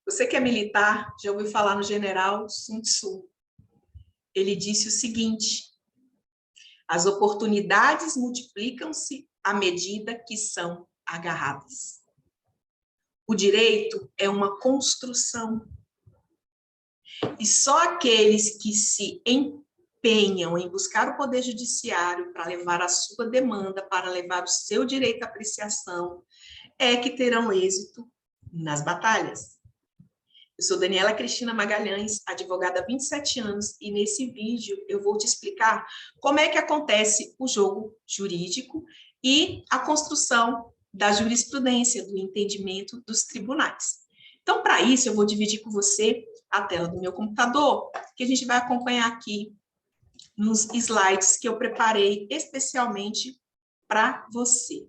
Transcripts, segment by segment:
Você que é militar, já ouviu falar no general Sun Tzu. Ele disse o seguinte: as oportunidades multiplicam-se à medida que são agarradas. O direito é uma construção. E só aqueles que se empenham em buscar o poder judiciário para levar a sua demanda, para levar o seu direito à apreciação, é que terão êxito nas batalhas. Eu sou Daniela Cristina Magalhães, advogada há 27 anos, e nesse vídeo eu vou te explicar como é que acontece o jogo jurídico e a construção da jurisprudência, do entendimento dos tribunais. Então, para isso, eu vou dividir com você a tela do meu computador, que a gente vai acompanhar aqui nos slides que eu preparei especialmente para você.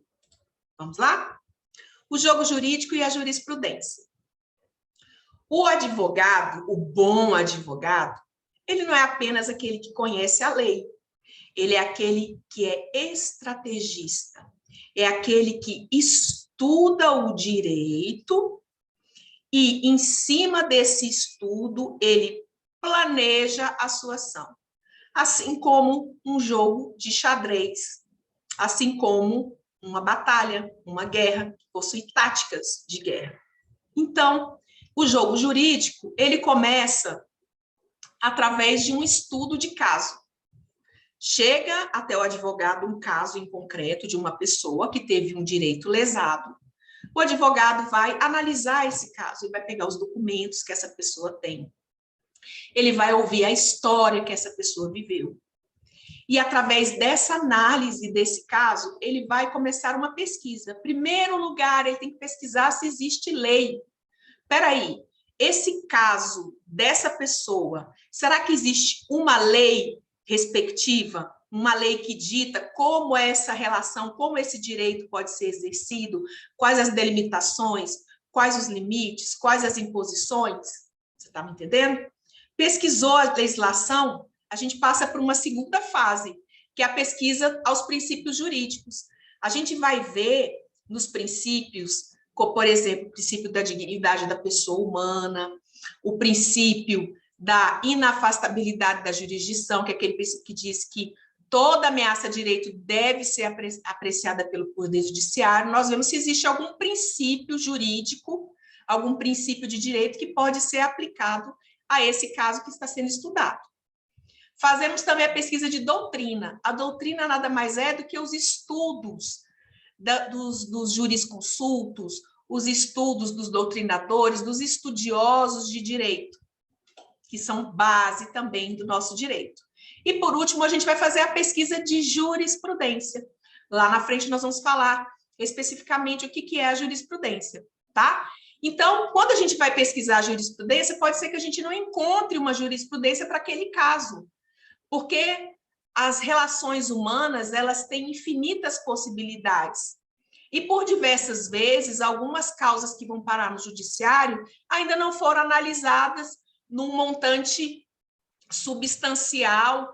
Vamos lá? O jogo jurídico e a jurisprudência. O advogado, o bom advogado, ele não é apenas aquele que conhece a lei, ele é aquele que é estrategista, é aquele que estuda o direito e, em cima desse estudo, ele planeja a sua ação. Assim como um jogo de xadrez, assim como uma batalha, uma guerra, que possui táticas de guerra. Então, o jogo jurídico, ele começa através de um estudo de caso. Chega até o advogado um caso em concreto de uma pessoa que teve um direito lesado. O advogado vai analisar esse caso e vai pegar os documentos que essa pessoa tem. Ele vai ouvir a história que essa pessoa viveu. E através dessa análise desse caso, ele vai começar uma pesquisa. Em primeiro lugar, ele tem que pesquisar se existe lei. Espera aí, esse caso dessa pessoa, será que existe uma lei respectiva? Uma lei que dita como essa relação, como esse direito pode ser exercido, quais as delimitações, quais os limites, quais as imposições? Você está me entendendo? Pesquisou a legislação, a gente passa por uma segunda fase, que é a pesquisa aos princípios jurídicos. A gente vai ver nos princípios, como, por exemplo, o princípio da dignidade da pessoa humana, o princípio da inafastabilidade da jurisdição, que é aquele princípio que diz que toda ameaça a direito deve ser apreciada pelo Poder Judiciário. Nós vemos se existe algum princípio jurídico, algum princípio de direito que pode ser aplicado a esse caso que está sendo estudado. Fazemos também a pesquisa de doutrina. A doutrina nada mais é do que os estudos dos jurisconsultos, os estudos dos doutrinadores, dos estudiosos de direito, que são base também do nosso direito. E, por último, a gente vai fazer a pesquisa de jurisprudência. Lá na frente nós vamos falar especificamente o que é a jurisprudência, tá? Então, quando a gente vai pesquisar a jurisprudência, pode ser que a gente não encontre uma jurisprudência para aquele caso, porque as relações humanas, elas têm infinitas possibilidades. E, por diversas vezes, algumas causas que vão parar no judiciário ainda não foram analisadas num montante substancial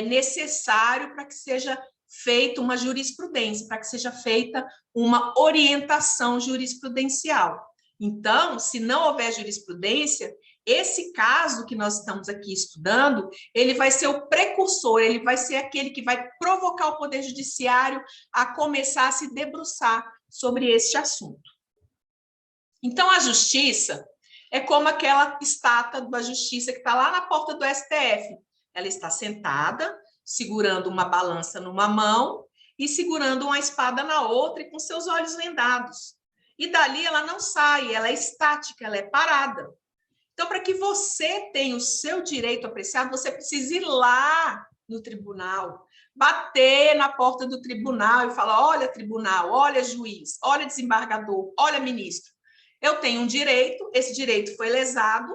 necessário para que seja feita uma jurisprudência, para que seja feita uma orientação jurisprudencial. Então, se não houver jurisprudência, esse caso que nós estamos aqui estudando, ele vai ser o precursor, ele vai ser aquele que vai provocar o Poder Judiciário a começar a se debruçar sobre este assunto. Então, a justiça é como aquela estátua da justiça que está lá na porta do STF. Ela está sentada, segurando uma balança numa mão e segurando uma espada na outra e com seus olhos vendados. E dali ela não sai, ela é estática, ela é parada. Então, para que você tenha o seu direito apreciado, você precisa ir lá no tribunal, bater na porta do tribunal e falar: olha, tribunal, olha, juiz, olha, desembargador, olha, ministro, eu tenho um direito, esse direito foi lesado,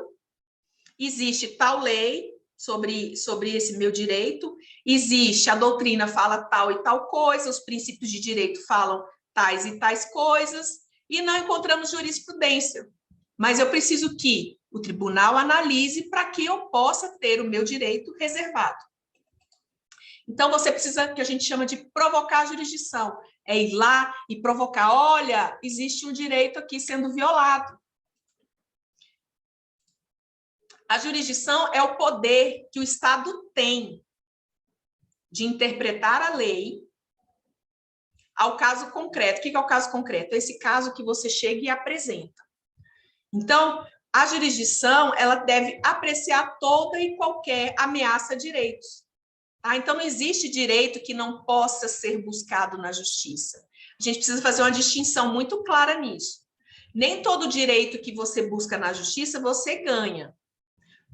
existe tal lei sobre esse meu direito, existe, a doutrina fala tal e tal coisa, os princípios de direito falam tais e tais coisas, e não encontramos jurisprudência. Mas eu preciso que o tribunal analise para que eu possa ter o meu direito reservado. Então, você precisa, que a gente chama de provocar a jurisdição, é ir lá e provocar: olha, existe um direito aqui sendo violado. A jurisdição é o poder que o Estado tem de interpretar a lei ao caso concreto. O que é o caso concreto? Esse caso que você chega e apresenta. Então, a jurisdição, ela deve apreciar toda e qualquer ameaça a direitos. Tá? Então, não existe direito que não possa ser buscado na justiça. A gente precisa fazer uma distinção muito clara nisso. Nem todo direito que você busca na justiça, você ganha.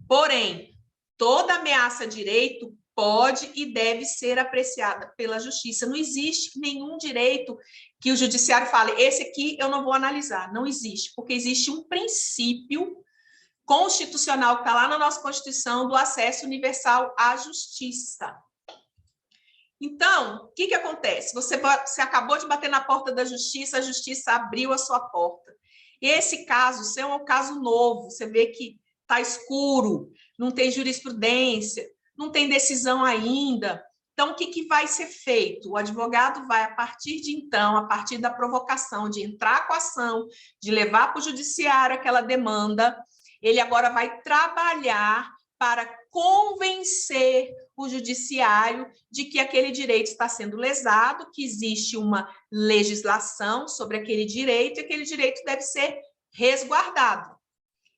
Porém, toda ameaça a direito pode e deve ser apreciada pela justiça. Não existe nenhum direito que o judiciário fale, esse aqui eu não vou analisar. Não existe, porque existe um princípio constitucional que está lá na nossa Constituição do acesso universal à justiça. Então, o que acontece? Você acabou de bater na porta da justiça, a justiça abriu a sua porta. E esse caso, seu é um caso novo, você vê que está escuro, não tem jurisprudência, não tem decisão ainda. Então, o que vai ser feito? O advogado vai, a partir de então, a partir da provocação, de entrar com a ação, de levar para o judiciário aquela demanda, ele agora vai trabalhar para convencer o judiciário de que aquele direito está sendo lesado, que existe uma legislação sobre aquele direito e aquele direito deve ser resguardado.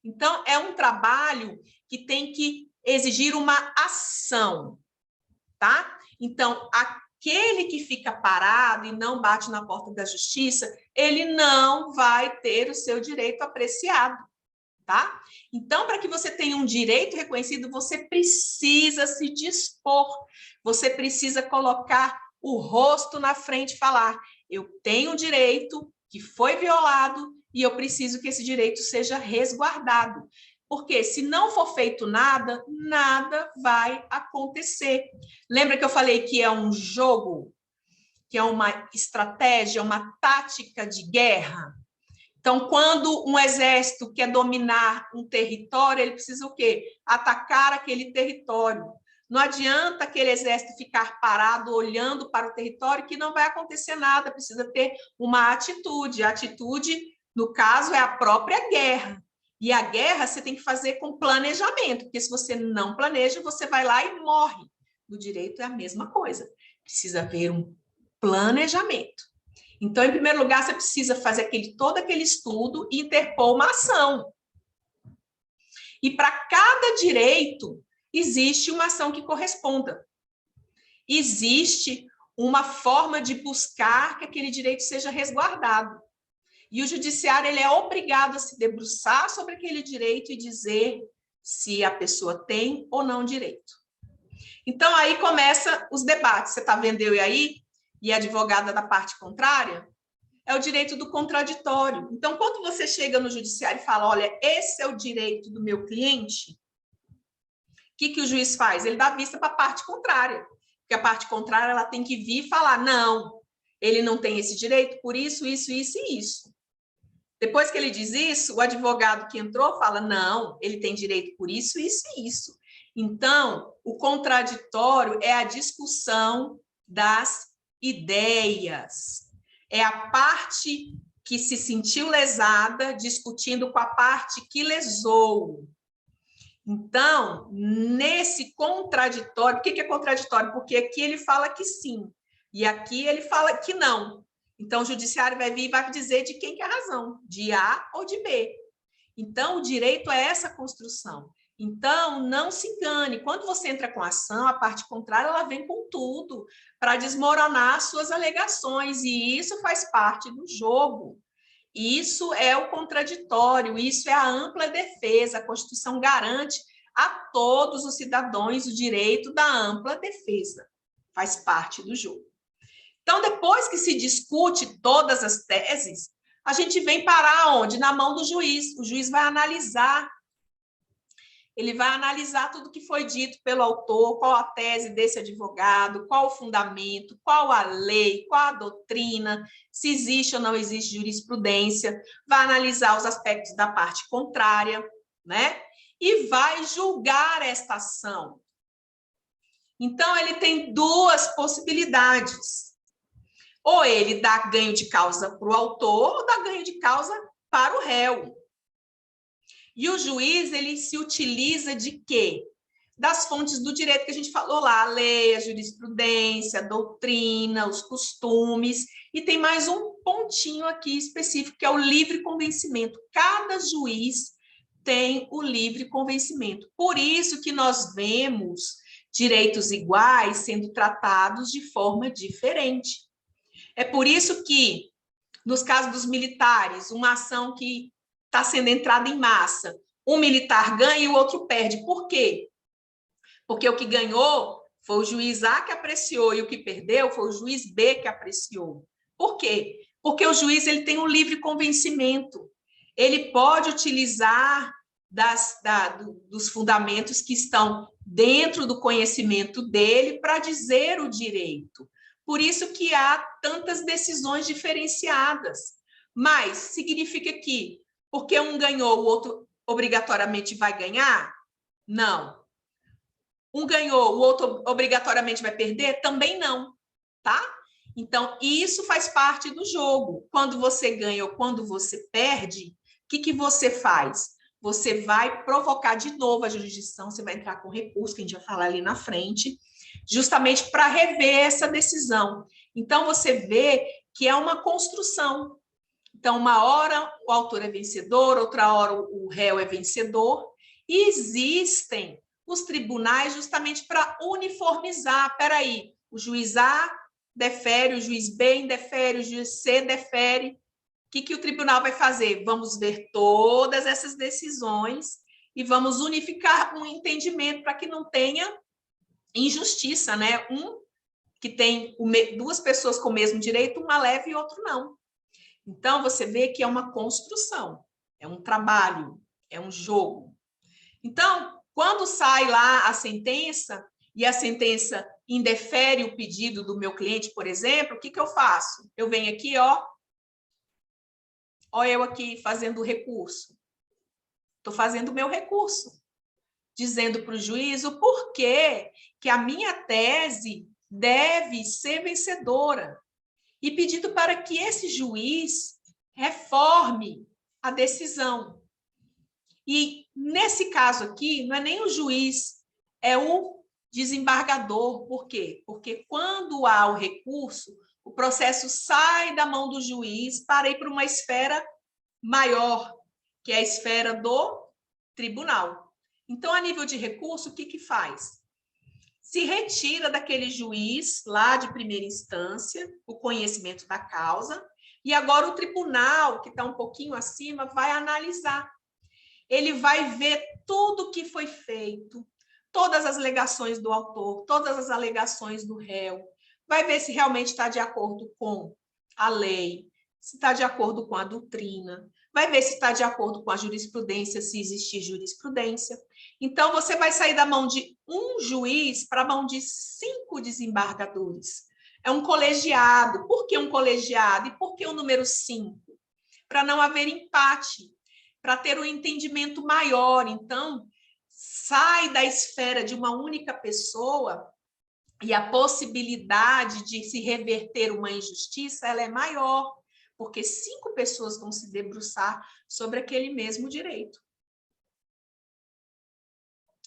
Então, é um trabalho que tem que exigir uma ação, tá? Então, aquele que fica parado e não bate na porta da justiça, ele não vai ter o seu direito apreciado, tá? Então, para que você tenha um direito reconhecido, você precisa se dispor, você precisa colocar o rosto na frente e falar, eu tenho um direito que foi violado e eu preciso que esse direito seja resguardado. Porque se não for feito nada, nada vai acontecer. Lembra que eu falei que é um jogo, que é uma estratégia, uma tática de guerra? Então, quando um exército quer dominar um território, ele precisa o quê? Atacar aquele território. Não adianta aquele exército ficar parado, olhando para o território, que não vai acontecer nada, precisa ter uma atitude. A atitude, no caso, é a própria guerra. E a guerra você tem que fazer com planejamento, porque se você não planeja, você vai lá e morre. No direito é a mesma coisa. Precisa haver um planejamento. Então, em primeiro lugar, você precisa fazer todo aquele estudo e interpor uma ação. E para cada direito, existe uma ação que corresponda. Existe uma forma de buscar que aquele direito seja resguardado. E o judiciário ele é obrigado a se debruçar sobre aquele direito e dizer se a pessoa tem ou não direito. Então, aí começam os debates. Você está vendo eu aí? E a advogada da parte contrária? É o direito do contraditório. Então, quando você chega no judiciário e fala, olha, esse é o direito do meu cliente, o que o juiz faz? Ele dá vista para a parte contrária. Porque a parte contrária ela tem que vir e falar, não, ele não tem esse direito por isso, isso, isso e isso. Depois que ele diz isso, o advogado que entrou fala, não, ele tem direito por isso, isso e isso. Então, o contraditório é a discussão das ideias. É a parte que se sentiu lesada discutindo com a parte que lesou. Então, nesse contraditório, o que é contraditório? Porque aqui ele fala que sim, e aqui ele fala que não. Então, o judiciário vai vir e vai dizer de quem que é a razão, de A ou de B. Então, o direito é essa construção. Então, não se engane. Quando você entra com ação, a parte contrária ela vem com tudo para desmoronar as suas alegações, e isso faz parte do jogo. Isso é o contraditório, isso é a ampla defesa. A Constituição garante a todos os cidadãos o direito da ampla defesa. Faz parte do jogo. Então, depois que se discute todas as teses, a gente vem parar onde? Na mão do juiz. O juiz vai analisar. Ele vai analisar tudo que foi dito pelo autor, qual a tese desse advogado, qual o fundamento, qual a lei, qual a doutrina, se existe ou não existe jurisprudência, vai analisar os aspectos da parte contrária, né? E vai julgar esta ação. Então, ele tem duas possibilidades. Ou ele dá ganho de causa para o autor, ou dá ganho de causa para o réu. E o juiz, ele se utiliza de quê? Das fontes do direito que a gente falou lá, a lei, a jurisprudência, a doutrina, os costumes, e tem mais um pontinho aqui específico, que é o livre convencimento. Cada juiz tem o livre convencimento. Por isso que nós vemos direitos iguais sendo tratados de forma diferente. É por isso que, nos casos dos militares, uma ação que está sendo entrada em massa, um militar ganha e o outro perde. Por quê? Porque o que ganhou foi o juiz A que apreciou e o que perdeu foi o juiz B que apreciou. Por quê? Porque o juiz ele tem um livre convencimento. Ele pode utilizar dos fundamentos que estão dentro do conhecimento dele para dizer o direito. Por isso que há tantas decisões diferenciadas. Mas significa que, porque um ganhou, o outro obrigatoriamente vai ganhar? Não. Um ganhou, o outro obrigatoriamente vai perder? Também não, tá? Então, isso faz parte do jogo. Quando você ganha ou quando você perde, o que você faz? Você vai provocar de novo a jurisdição, você vai entrar com recurso, que a gente vai falar ali na frente, justamente para rever essa decisão. Então, você vê que é uma construção. Então, uma hora o autor é vencedor, outra hora o réu é vencedor, e existem os tribunais justamente para uniformizar. Peraí, o juiz A defere, o juiz B indefere, o juiz C defere. O que o tribunal vai fazer? Vamos ver todas essas decisões e vamos unificar um entendimento para que não tenha injustiça, né? Que tem duas pessoas com o mesmo direito, uma leva e outro não. Então, você vê que é uma construção, é um trabalho, é um jogo. Então, quando sai lá a sentença, e a sentença indefere o pedido do meu cliente, por exemplo, o que eu faço? Eu venho aqui, ó eu aqui fazendo o recurso. Estou fazendo o meu recurso, dizendo para o juiz o porquê que a minha tese deve ser vencedora. E pedindo para que esse juiz reforme a decisão. E, nesse caso aqui, não é nem o juiz, é o desembargador. Por quê? Porque quando há o recurso, o processo sai da mão do juiz para ir para uma esfera maior, que é a esfera do tribunal. Então, a nível de recurso, o que faz? Se retira daquele juiz lá de primeira instância o conhecimento da causa, e agora o tribunal, que está um pouquinho acima, vai analisar. Ele vai ver tudo que foi feito, todas as alegações do autor, todas as alegações do réu, vai ver se realmente está de acordo com a lei, se está de acordo com a doutrina, vai ver se está de acordo com a jurisprudência, se existir jurisprudência. Então, você vai sair da mão de um juiz para a mão de 5 desembargadores. É um colegiado. Por que um colegiado? E por que o número 5? Para não haver empate, para ter um entendimento maior. Então, sai da esfera de uma única pessoa e a possibilidade de se reverter uma injustiça ela é maior, porque 5 pessoas vão se debruçar sobre aquele mesmo direito.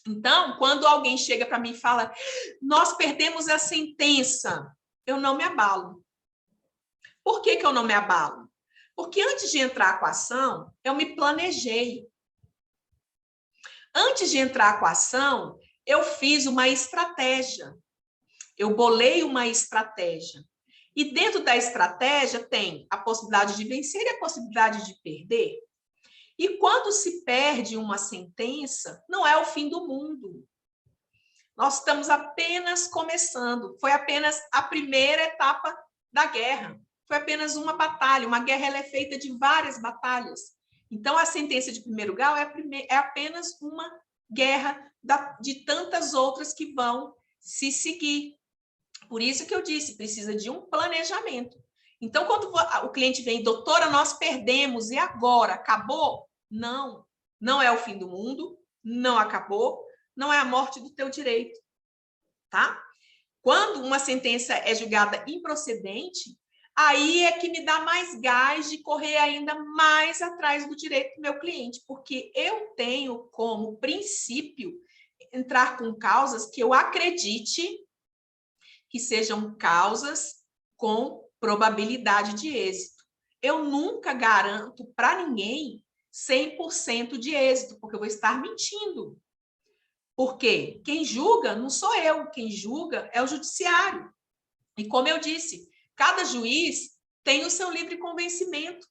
Então, quando alguém chega para mim e fala, nós perdemos a sentença, eu não me abalo. Por que eu não me abalo? Porque antes de entrar com a ação, eu me planejei. Antes de entrar com a ação, eu fiz uma estratégia. Eu bolei uma estratégia. E dentro da estratégia tem a possibilidade de vencer e a possibilidade de perder. E quando se perde uma sentença, não é o fim do mundo. Nós estamos apenas começando. Foi apenas a primeira etapa da guerra. Foi apenas uma batalha. Uma guerra ela é feita de várias batalhas. Então, a sentença de primeiro grau é apenas uma guerra de tantas outras que vão se seguir. Por isso que eu disse, precisa de um planejamento. Então, quando o cliente vem, doutora, nós perdemos, e agora? Acabou? Não, não é o fim do mundo, não acabou, não é a morte do teu direito, tá? Quando uma sentença é julgada improcedente, aí é que me dá mais gás de correr ainda mais atrás do direito do meu cliente, porque eu tenho como princípio entrar com causas que eu acredite que sejam causas com probabilidade de êxito. Eu nunca garanto para ninguém 100% de êxito, porque eu vou estar mentindo. Por quê? Quem julga não sou eu, quem julga é o judiciário. E como eu disse, cada juiz tem o seu livre convencimento.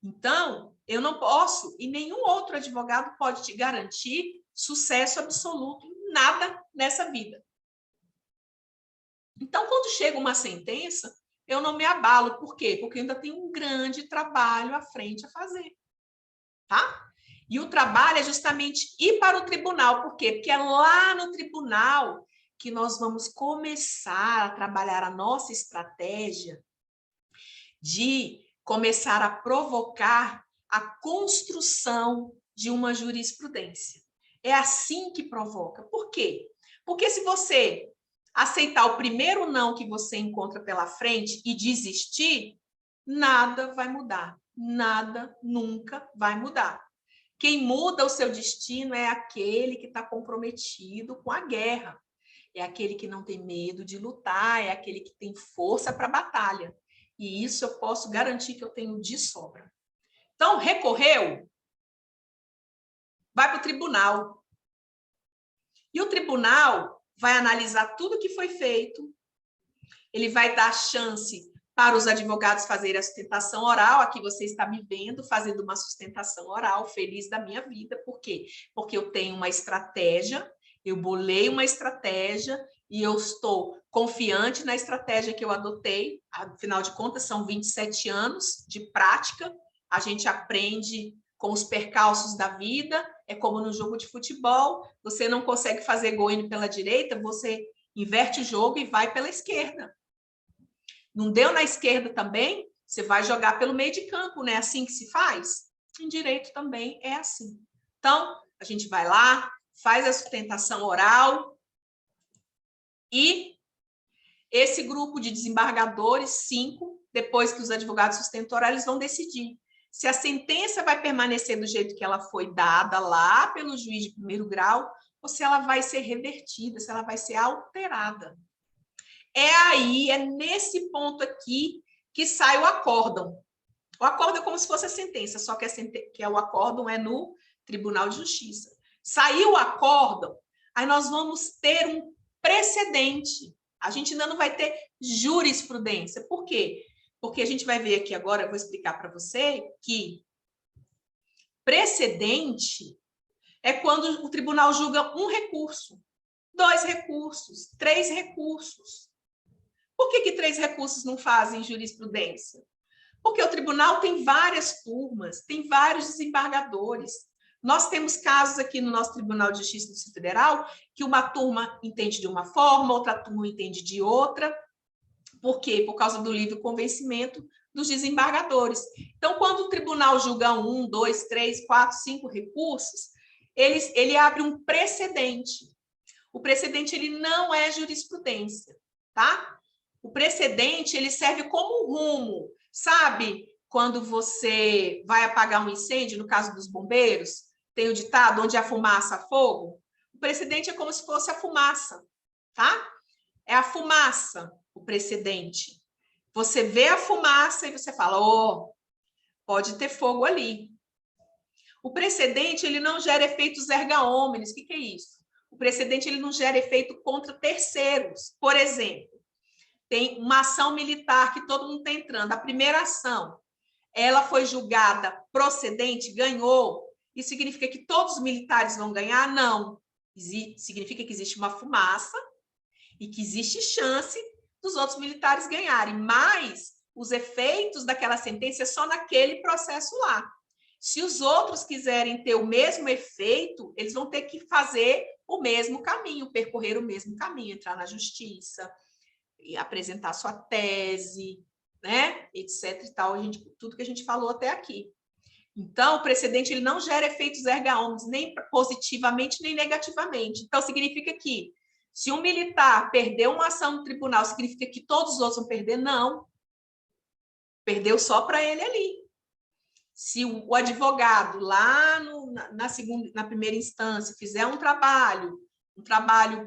Então, eu não posso, e nenhum outro advogado pode te garantir sucesso absoluto em nada nessa vida. Então, quando chega uma sentença, eu não me abalo. Por quê? Porque eu ainda tenho um grande trabalho à frente a fazer. Tá? E o trabalho é justamente ir para o tribunal. Por quê? Porque é lá no tribunal que nós vamos começar a trabalhar a nossa estratégia de começar a provocar a construção de uma jurisprudência. É assim que provoca. Por quê? Porque se você aceitar o primeiro não que você encontra pela frente e desistir, nada vai mudar. Nada nunca vai mudar. Quem muda o seu destino é aquele que está comprometido com a guerra. É aquele que não tem medo de lutar, é aquele que tem força para a batalha. E isso eu posso garantir que eu tenho de sobra. Então, recorreu? Vai para o tribunal. E o tribunal vai analisar tudo que foi feito, ele vai dar chance para os advogados fazerem a sustentação oral. Aqui você está me vendo fazendo uma sustentação oral, feliz da minha vida. Por quê? Porque eu tenho uma estratégia, eu bolei uma estratégia e eu estou confiante na estratégia que eu adotei. Afinal de contas, são 27 anos de prática. A gente aprende com os percalços da vida. É como no jogo de futebol. Você não consegue fazer gol indo pela direita, você inverte o jogo e vai pela esquerda. Não deu na esquerda também? Você vai jogar pelo meio de campo, não é assim que se faz? Em direito também é assim. Então, a gente vai lá, faz a sustentação oral e esse grupo de desembargadores, 5, depois que os advogados sustentam oral, eles vão decidir se a sentença vai permanecer do jeito que ela foi dada lá pelo juiz de primeiro grau ou se ela vai ser revertida, se ela vai ser alterada. É aí, é nesse ponto aqui que sai o acórdão. O acórdão é como se fosse a sentença, só que o acórdão é no Tribunal de Justiça. Saiu o acórdão, aí nós vamos ter um precedente. A gente ainda não vai ter jurisprudência. Por quê? Porque a gente vai ver aqui agora, eu vou explicar para você que precedente é quando o tribunal julga um recurso, 2 recursos, 3 recursos. Por que 3 recursos não fazem jurisprudência? Porque o tribunal tem várias turmas, tem vários desembargadores. Nós temos casos aqui no nosso Tribunal de Justiça do Distrito Federal que uma turma entende de uma forma, outra turma entende de outra. Por quê? Por causa do livre convencimento dos desembargadores. Então, quando o tribunal julga 1, 2, 3, 4, 5 recursos, ele abre um precedente. O precedente ele não é jurisprudência, tá? O precedente, ele serve como rumo, sabe? Quando você vai apagar um incêndio, no caso dos bombeiros, tem o ditado, onde há fumaça, há fogo. O precedente é como se fosse a fumaça, tá? É a fumaça, o precedente. Você vê a fumaça e você fala, oh, pode ter fogo ali. O precedente, ele não gera efeitos erga omnes. O que é isso? O precedente, ele não gera efeito contra terceiros. Por exemplo, tem uma ação militar que todo mundo está entrando. A primeira ação, ela foi julgada procedente, ganhou. Isso significa que todos os militares vão ganhar? Não. Significa que existe uma fumaça e que existe chance dos outros militares ganharem. Mas os efeitos daquela sentença é só naquele processo lá. Se os outros quiserem ter o mesmo efeito, eles vão ter que fazer o mesmo caminho, percorrer o mesmo caminho, entrar na justiça, e apresentar sua tese, né, etc e tal, tudo que a gente falou até aqui. Então, o precedente ele não gera efeitos erga omnes, nem positivamente, nem negativamente. Então, significa que se um militar perdeu uma ação no tribunal, significa que todos os outros vão perder? Não. perdeu só para ele ali. Se o advogado lá na primeira instância fizer um trabalho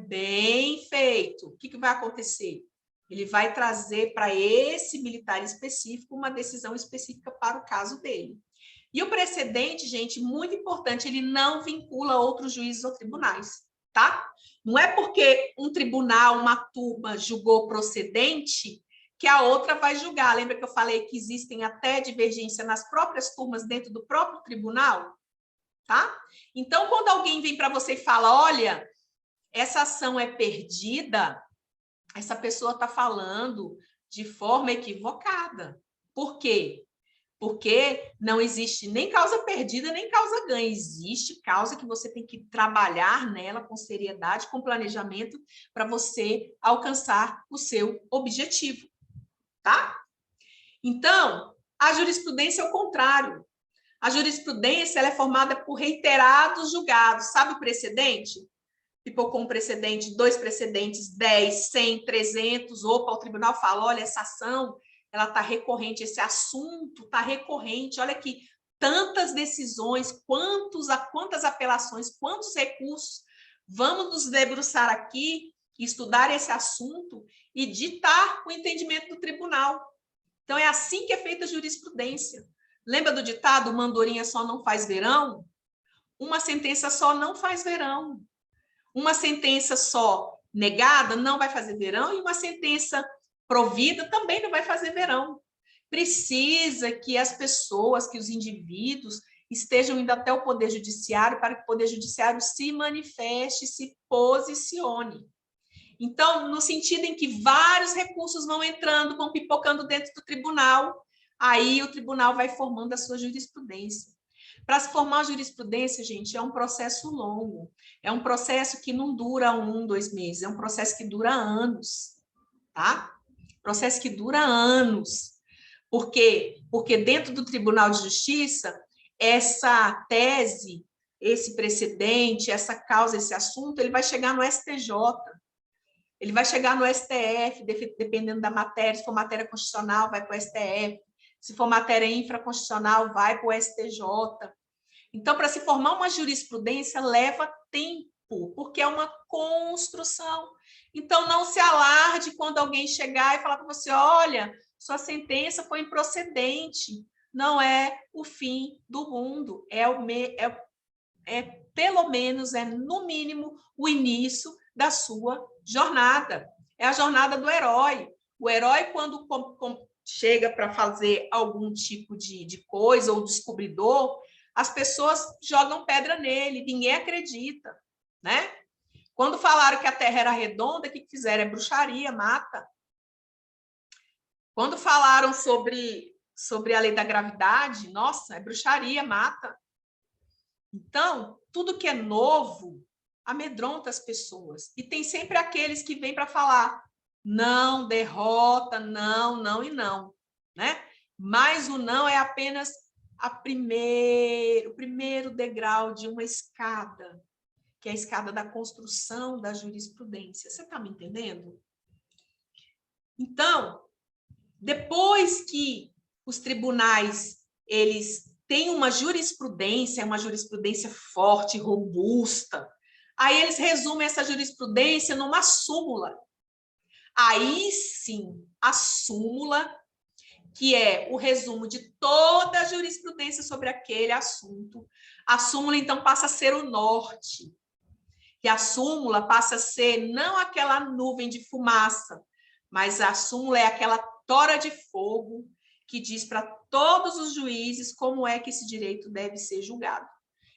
bem feito, o que vai acontecer? Ele vai trazer para esse militar específico uma decisão específica para o caso dele. E o precedente, gente, muito importante, ele não vincula outros juízes ou tribunais, tá? Não é porque um tribunal, uma turma julgou procedente que a outra vai julgar. Lembra que eu falei que existem até divergência nas próprias turmas dentro do próprio tribunal? Tá? Então, quando alguém vem para você e fala, olha, essa ação é perdida, essa pessoa está falando de forma equivocada. Por quê? Porque não existe nem causa perdida, nem causa ganha. Existe causa que você tem que trabalhar nela com seriedade, com planejamento, para você alcançar o seu objetivo. Tá? Então, a jurisprudência é o contrário. A jurisprudência ela é formada por reiterados julgados. Sabe o precedente? Pipocou um precedente, 2 precedentes, 10, 100, 300. Opa, o tribunal fala, olha, essa ação ela está recorrente, esse assunto está recorrente. Olha aqui, tantas decisões, quantas apelações, quantos recursos. Vamos nos debruçar aqui, estudar esse assunto e ditar o entendimento do tribunal. Então, é assim que é feita a jurisprudência. Lembra do ditado, mandorinha só não faz verão? Uma sentença só não faz verão. Uma sentença só negada não vai fazer verão e uma sentença provida também não vai fazer verão. Precisa que as pessoas, que os indivíduos estejam indo até o Poder Judiciário para que o Poder Judiciário se manifeste, se posicione. Então, no sentido em que vários recursos vão entrando, vão pipocando dentro do tribunal, aí o tribunal vai formando a sua jurisprudência. Para se formar a jurisprudência, gente, é um processo longo, é um processo que não dura 1, 2 meses, é um processo que dura anos, tá? Processo que dura anos. Por quê? Porque dentro do Tribunal de Justiça, essa tese, esse precedente, essa causa, esse assunto, ele vai chegar no STJ, ele vai chegar no STF, dependendo da matéria. Se for matéria constitucional, vai para o STF. Se for matéria infraconstitucional, vai para o STJ. Então, para se formar uma jurisprudência, leva tempo, porque é uma construção. Então, não se alarde quando alguém chegar e falar para você, olha, sua sentença foi improcedente. Não é o fim do mundo. Pelo menos, no mínimo, o início da sua jornada. É a jornada do herói. O herói, quando chega para fazer algum tipo de coisa, ou descobridor, as pessoas jogam pedra nele, ninguém acredita, né? Quando falaram que a Terra era redonda, o que fizeram? É bruxaria, mata. Quando falaram sobre a lei da gravidade, nossa, é bruxaria, mata. Então, tudo que é novo amedronta as pessoas. E tem sempre aqueles que vêm para falar não, derrota, não, não e não, né? Mas o não é apenas o primeiro degrau de uma escada, que é a escada da construção da jurisprudência. Você está me entendendo? Então, depois que os tribunais eles têm uma jurisprudência forte, robusta, aí eles resumem essa jurisprudência numa súmula. Aí sim, a súmula, que é o resumo de toda a jurisprudência sobre aquele assunto, a súmula então passa a ser o norte. E a súmula passa a ser não aquela nuvem de fumaça, mas a súmula é aquela tora de fogo que diz para todos os juízes como é que esse direito deve ser julgado.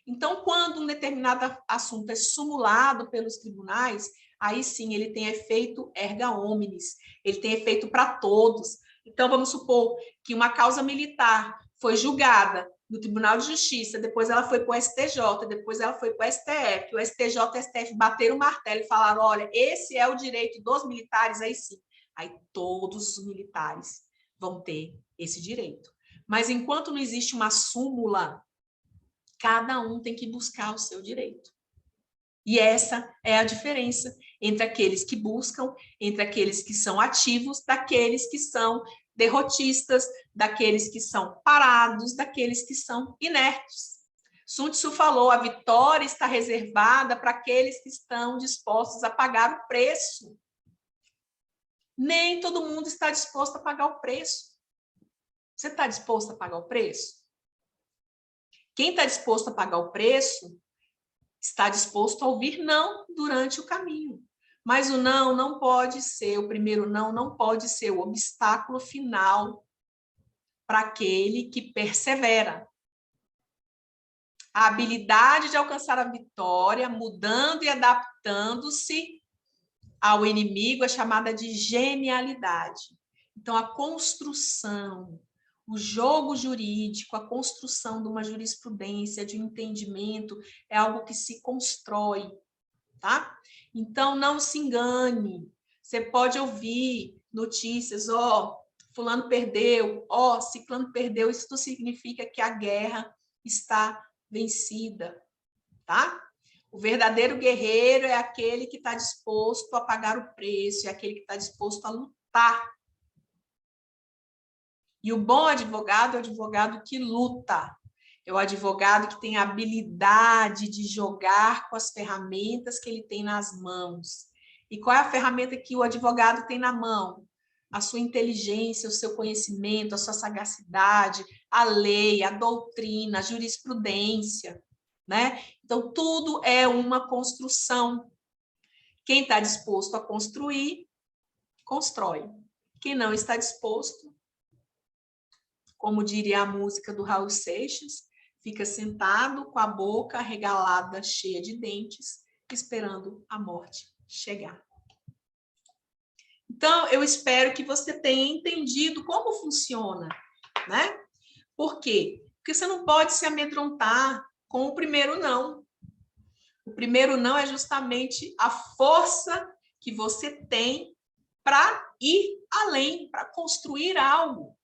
Então, quando um determinado assunto é sumulado pelos tribunais, aí sim ele tem efeito erga omnes, ele tem efeito para todos. Então, vamos supor que uma causa militar foi julgada no Tribunal de Justiça, depois ela foi para o STJ, depois ela foi para o STF, o STJ e o STF bateram o martelo e falaram, olha, esse é o direito dos militares, aí sim. Aí todos os militares vão ter esse direito. Mas enquanto não existe uma súmula, cada um tem que buscar o seu direito. E essa é a diferença entre aqueles que buscam, entre aqueles que são ativos, daqueles que são derrotistas, daqueles que são parados, daqueles que são inertes. Sun Tzu falou, a vitória está reservada para aqueles que estão dispostos a pagar o preço. Nem todo mundo está disposto a pagar o preço. Você está disposto a pagar o preço? Quem está disposto a pagar o preço está disposto a ouvir não durante o caminho. Mas o não não pode ser, o primeiro não não pode ser o obstáculo final para aquele que persevera. A habilidade de alcançar a vitória, mudando e adaptando-se ao inimigo, é chamada de genialidade. Então, a construção, o jogo jurídico, a construção de uma jurisprudência, de um entendimento, é algo que se constrói, tá? Então, não se engane. Você pode ouvir notícias, fulano perdeu, ciclano perdeu, isso não significa que a guerra está vencida, tá? O verdadeiro guerreiro é aquele que está disposto a pagar o preço, é aquele que está disposto a lutar. E o bom advogado é o advogado que luta, é o advogado que tem a habilidade de jogar com as ferramentas que ele tem nas mãos. E qual é a ferramenta que o advogado tem na mão? A sua inteligência, o seu conhecimento, a sua sagacidade, a lei, a doutrina, a jurisprudência, né? Então, tudo é uma construção. Quem está disposto a construir, constrói. Quem não está disposto, como diria a música do Raul Seixas, fica sentado com a boca arregalada, cheia de dentes, esperando a morte chegar. Então, eu espero que você tenha entendido como funciona, né? Por quê? Porque você não pode se amedrontar com o primeiro não. O primeiro não é justamente a força que você tem para ir além, para construir algo.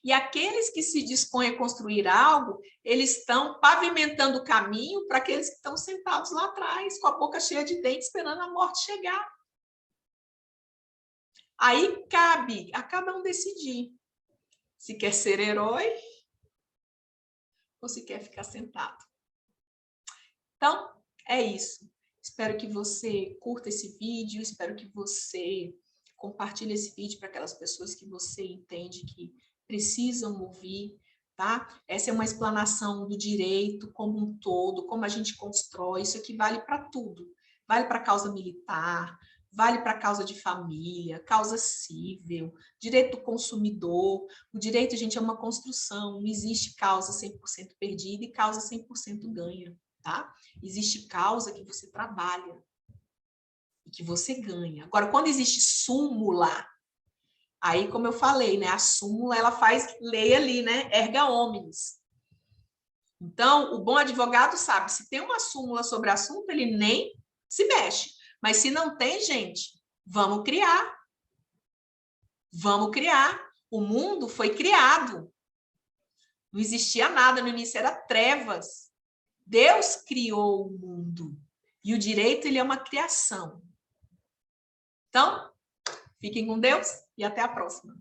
E aqueles que se dispõem a construir algo, eles estão pavimentando o caminho para aqueles que estão sentados lá atrás, com a boca cheia de dentes, esperando a morte chegar. Aí cabe a cada um decidir se quer ser herói ou se quer ficar sentado. Então, é isso. Espero que você curta esse vídeo, espero que você compartilhe esse vídeo para aquelas pessoas que você entende que precisam ouvir, tá? Essa é uma explanação do direito como um todo, como a gente constrói, isso aqui vale para tudo. Vale para a causa militar, vale para a causa de família, causa civil, direito do consumidor. O direito, gente, é uma construção, não existe causa 100% perdida e causa 100% ganha, tá? Existe causa que você trabalha e que você ganha. Agora, quando existe súmula, aí, como eu falei, né, a súmula, ela faz lei ali, né, erga omnes. Então, o bom advogado sabe, se tem uma súmula sobre assunto, ele nem se mexe. Mas se não tem, gente, vamos criar. Vamos criar. O mundo foi criado. Não existia nada, no início era trevas. Deus criou o mundo. E o direito, ele é uma criação. Então, fiquem com Deus e até a próxima.